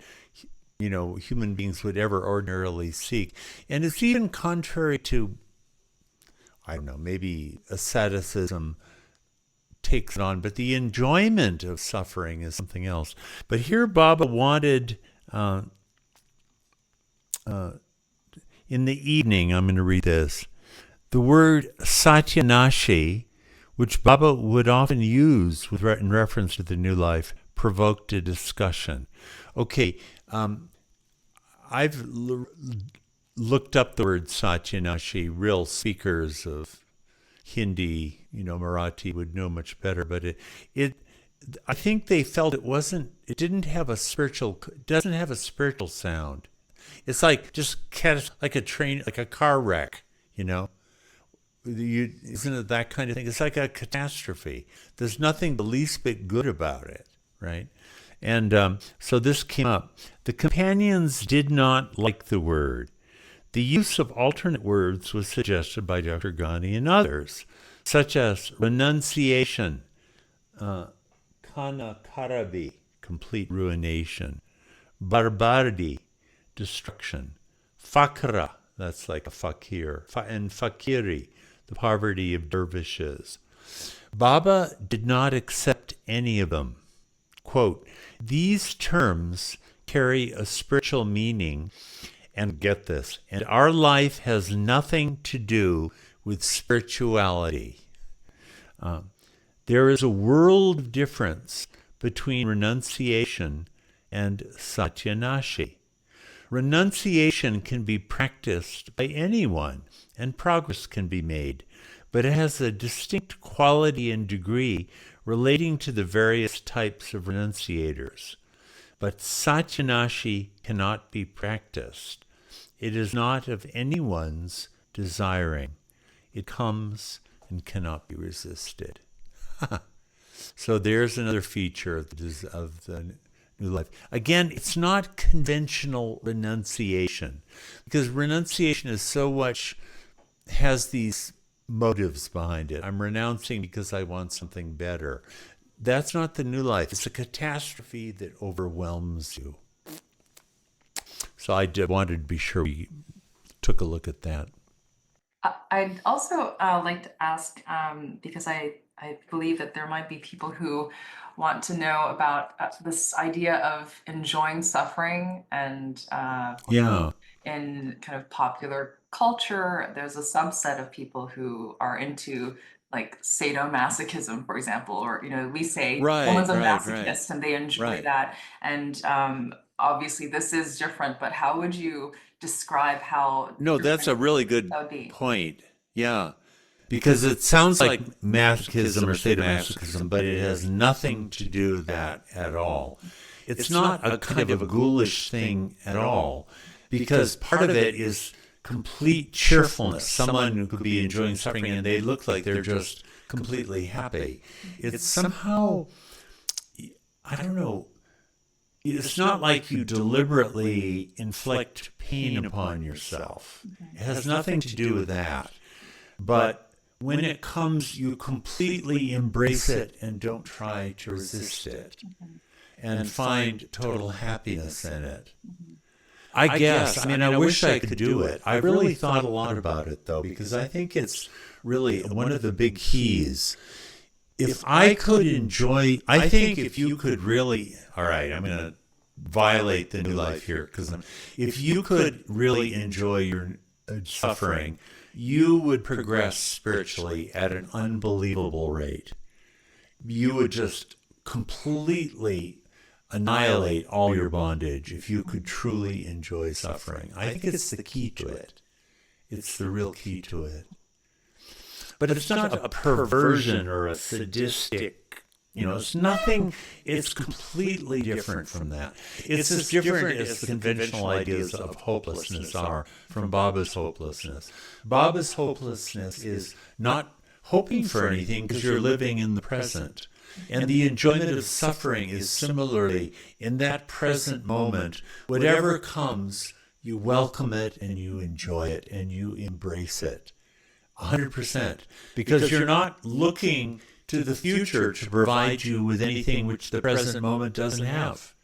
human beings would ever ordinarily seek. And it's even contrary to, I don't know, maybe asceticism takes it on, but the enjoyment of suffering is something else. But here Baba wanted, in the evening, I'm going to read this, the word Satyanashi, which Baba would often use in reference to the new life, provoked a discussion. Okay, I've looked up the word Satyanashi. Real speakers of Hindi, Marathi would know much better, but I think they felt it doesn't have a spiritual sound. It's like like a train, like a car wreck, isn't it that kind of thing? It's like a catastrophe. There's nothing the least bit good about it, right? And so this came up. The companions did not like the word. The use of alternate words was suggested by Dr. Ghani and others, such as renunciation, kanakarabi, complete ruination, barbardi, destruction, fakra, that's like a fakir, and fakiri, the poverty of dervishes. Baba did not accept any of them. Quote, these terms carry a spiritual meaning, and get this, and our life has nothing to do with spirituality. There is a world of difference between renunciation and satyanashi. Renunciation can be practiced by anyone, and progress can be made, but it has a distinct quality and degree relating to the various types of renunciators. But satyanashi cannot be practiced. It is not of anyone's desiring. It comes and cannot be resisted. So there's another feature of the new life. Again, it's not conventional renunciation, because renunciation is so much, has these motives behind it. I'm renouncing because I want something better. That's not the new life. It's a catastrophe that overwhelms you. So I wanted to be sure we took a look at that. I'd also like to ask, because I believe that there might be people who want to know about this idea of enjoying suffering, and in kind of popular culture, there's a subset of people who are into like sadomasochism, for example, or we say someone's a masochist and they enjoy that. And obviously this is different, but how would you describe how? No, that's a really good point. Yeah. Because it sounds like masochism or sadomasochism, but it has nothing to do with that at all. It's not a kind of a ghoulish thing at all, because part of it is complete cheerfulness. Someone who could be enjoying suffering and they look like they're just completely happy. It's somehow, I don't know, it's not like you deliberately inflict pain upon yourself. It has nothing to do with that. But when it comes, you completely embrace it and don't try to resist it and find total happiness in it. I guess. I wish I could do it. I really thought a lot about it, though, because I think it's really one of the big keys. If I could enjoy, I think if you could really, all right, I'm going to violate the new life here, because if you could really enjoy your suffering, you would progress spiritually at an unbelievable rate. You would just completely annihilate all your bondage if you could truly enjoy suffering. I think it's the key to it. It's the real key to it. But it's not a perversion or a sadistic, it's nothing, it's completely different from that. It's as different as the conventional ideas of hopelessness are from Baba's hopelessness. Baba's hopelessness is not hoping for anything because you're living in the present. And the enjoyment of suffering is similarly in that present moment. Whatever comes, you welcome it and you enjoy it and you embrace it. 100%. Because you're not looking to the future to provide you with anything which the present moment doesn't have.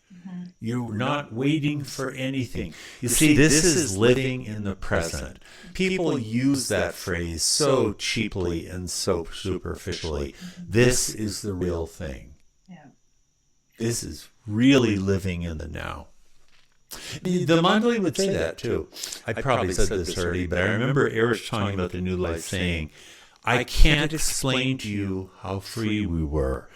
You're not waiting for anything. You see, this is living in the present. People use that phrase so cheaply and so superficially. This is the real thing. Yeah. This is really living in the now. The Mandali would say that too. I probably said this already, but I remember Eric talking about the New Life saying, I can't explain to you how free we were.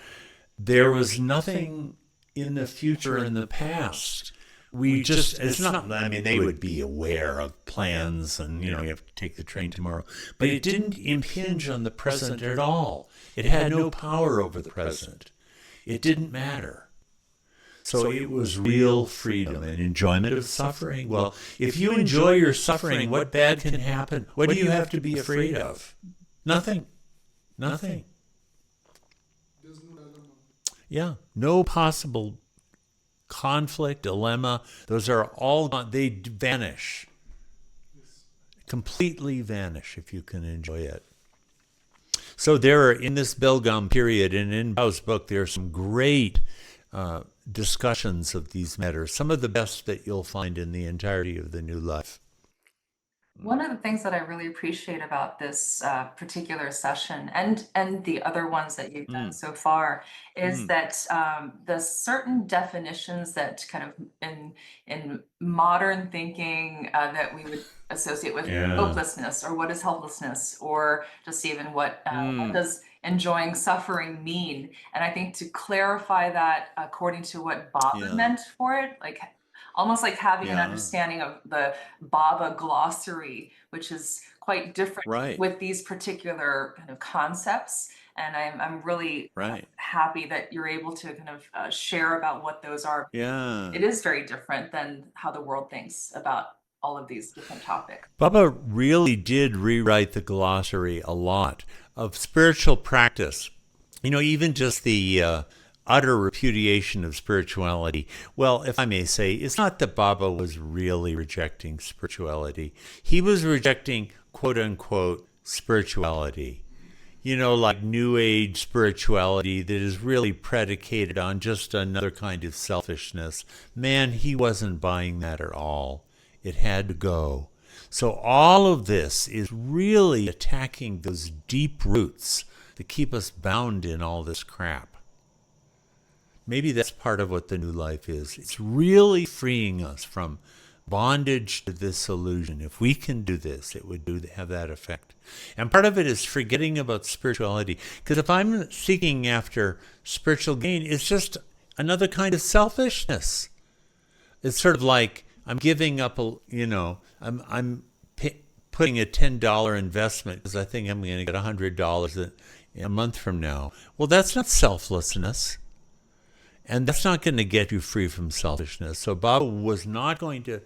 There was nothing in the future and the past. We just, it's not, I mean, they would be aware of plans and, you have to take the train tomorrow, but it didn't impinge on the present at all. It had no power over the present. It didn't matter. So it was real freedom and enjoyment of suffering. Well, if you enjoy your suffering, what bad can happen? What do you have to be afraid of? Nothing. Nothing. Yeah, no possible conflict, dilemma. Those are all gone. They vanish. Completely vanish if you can enjoy it. So there are, in this Belgaum period, and in Bao's book, there are some great discussions of these matters, some of the best that you'll find in the entirety of the New Life. One of the things that I really appreciate about this particular session and the other ones that you've done so far is that the certain definitions that kind of in modern thinking that we would associate with hopelessness, or what is helplessness, or just even what does enjoying suffering mean? And I think to clarify that according to what Baba meant for it, like almost like having an understanding of the Baba glossary, which is quite different with these particular kind of concepts. And I'm really happy that you're able to kind of share about what those are. Yeah. It is very different than how the world thinks about all of these different topics. Baba really did rewrite the glossary a lot of spiritual practice. Even just the utter repudiation of spirituality. Well, if I may say, it's not that Baba was really rejecting spirituality. He was rejecting quote-unquote spirituality. Like New Age spirituality that is really predicated on just another kind of selfishness. Man, he wasn't buying that at all. It had to go. So all of this is really attacking those deep roots that keep us bound in all this crap. Maybe that's part of what the New Life is. It's really freeing us from bondage to this illusion. If we can do this, it would have that effect. And part of it is forgetting about spirituality. Because if I'm seeking after spiritual gain, it's just another kind of selfishness. It's sort of like I'm giving up I'm putting a $10 investment because I think I'm going to get $100 a month from now. Well, that's not selflessness. And that's not going to get you free from selfishness. So Baba was not going to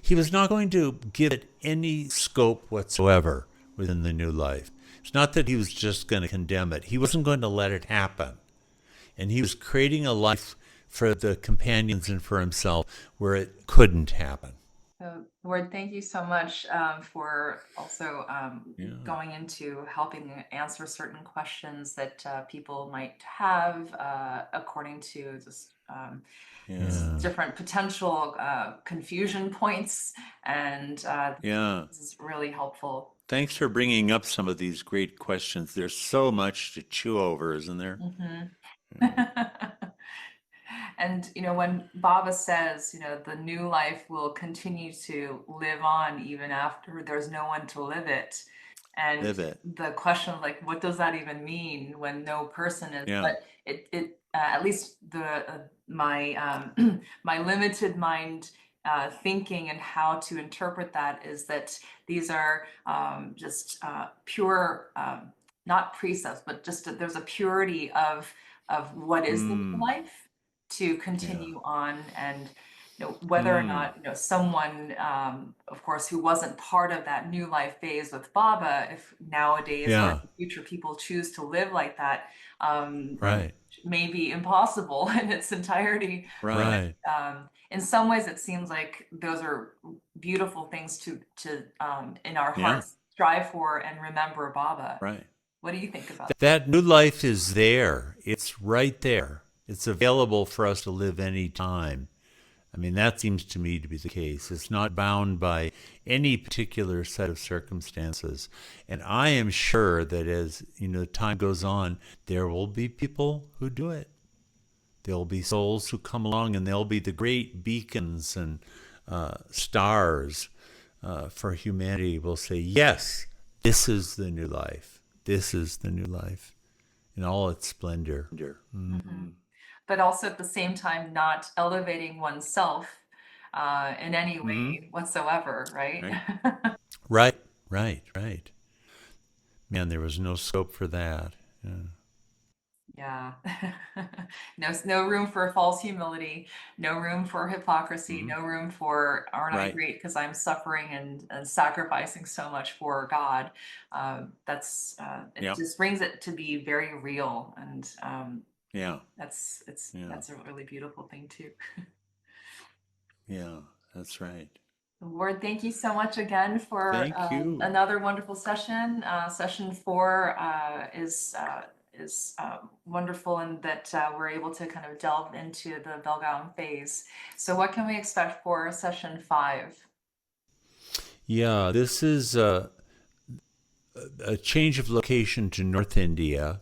he was not going to give it any scope whatsoever within the New Life. It's not that he was just going to condemn it. He wasn't going to let it happen. And he was creating a life for the companions and for himself where it couldn't happen. So, Ward, thank you so much for also going into helping answer certain questions that people might have according to just different potential confusion points. And this is really helpful. Thanks for bringing up some of these great questions. There's so much to chew over, isn't there? And, when Baba says, the new life will continue to live on even after there's no one to live it. And the question of what does that even mean when no person is, but it at least my limited mind thinking and how to interpret that is that these are just pure, not precepts, but just there's a purity of what is the life to continue on. And whether or not someone of course who wasn't part of that new life phase with Baba, if nowadays or in the future people choose to live like that, may be impossible in its entirety. Right. In some ways it seems like those are beautiful things to in our Yeah, hearts strive for and remember Baba. right. What do you think about That new life is there. It's right there. It's available for us to live any time. I mean, that seems to me to be the case. It's not bound by any particular set of circumstances. And I am sure that as, time goes on, there will be people who do it. There'll be souls who come along and they'll be the great beacons and stars for humanity. Will say, yes, this is the new life. This is the new life in all its splendor. it? But also at the same time not elevating oneself in any Mm-hmm. way whatsoever, right? Right. Right, right, right. Man, there was no scope for that. Yeah. Yeah. No room for false humility, no room for hypocrisy, Mm-hmm. no room for aren't I Right. great because I'm suffering and sacrificing so much for God. It Yeah. just brings it to be very real, and Yeah. Yeah. that's a really beautiful thing too. Yeah. That's right. Lord, thank you so much again for Thank you. another wonderful session. Session 4 is wonderful in that we're able to kind of delve into the Belgaum phase. So, what can we expect for session 5? Yeah, this is a change of location to North India,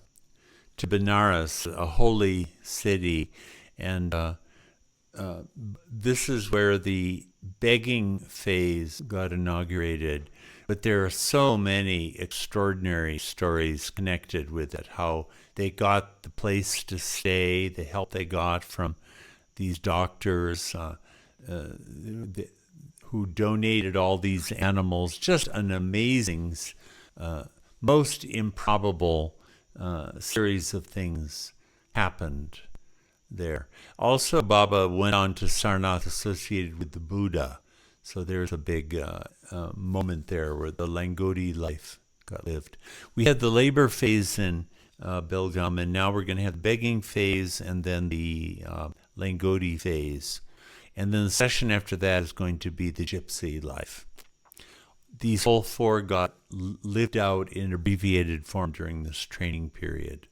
to Benares, a holy city. And this is where the begging phase got inaugurated. But there are so many extraordinary stories connected with it, how they got the place to stay, the help they got from these doctors who donated all these animals. Just an amazing, most improbable series of things happened there. Also, Baba went on to Sarnath associated with the Buddha. So there's a big moment there where the Langodi life got lived. We had the labor phase in Belgaum, and now we're going to have the begging phase and then the Langodi phase. And then the session after that is going to be the gypsy life. These whole 4 got lived out in abbreviated form during this training period.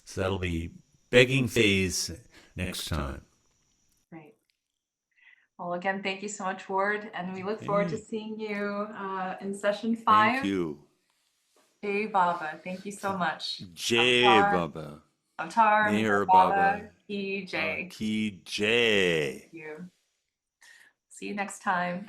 So that'll be begging phase next time. Great. Well, again, thank you so much, Ward, and we look forward to Hey, seeing you in session thank 5. you. Jai Baba, thank you so much. Jai Avatar, Baba. Avatar, Meher Meher Baba, Baba. Ki Jai. Ki Jai. Thank you. See you next time.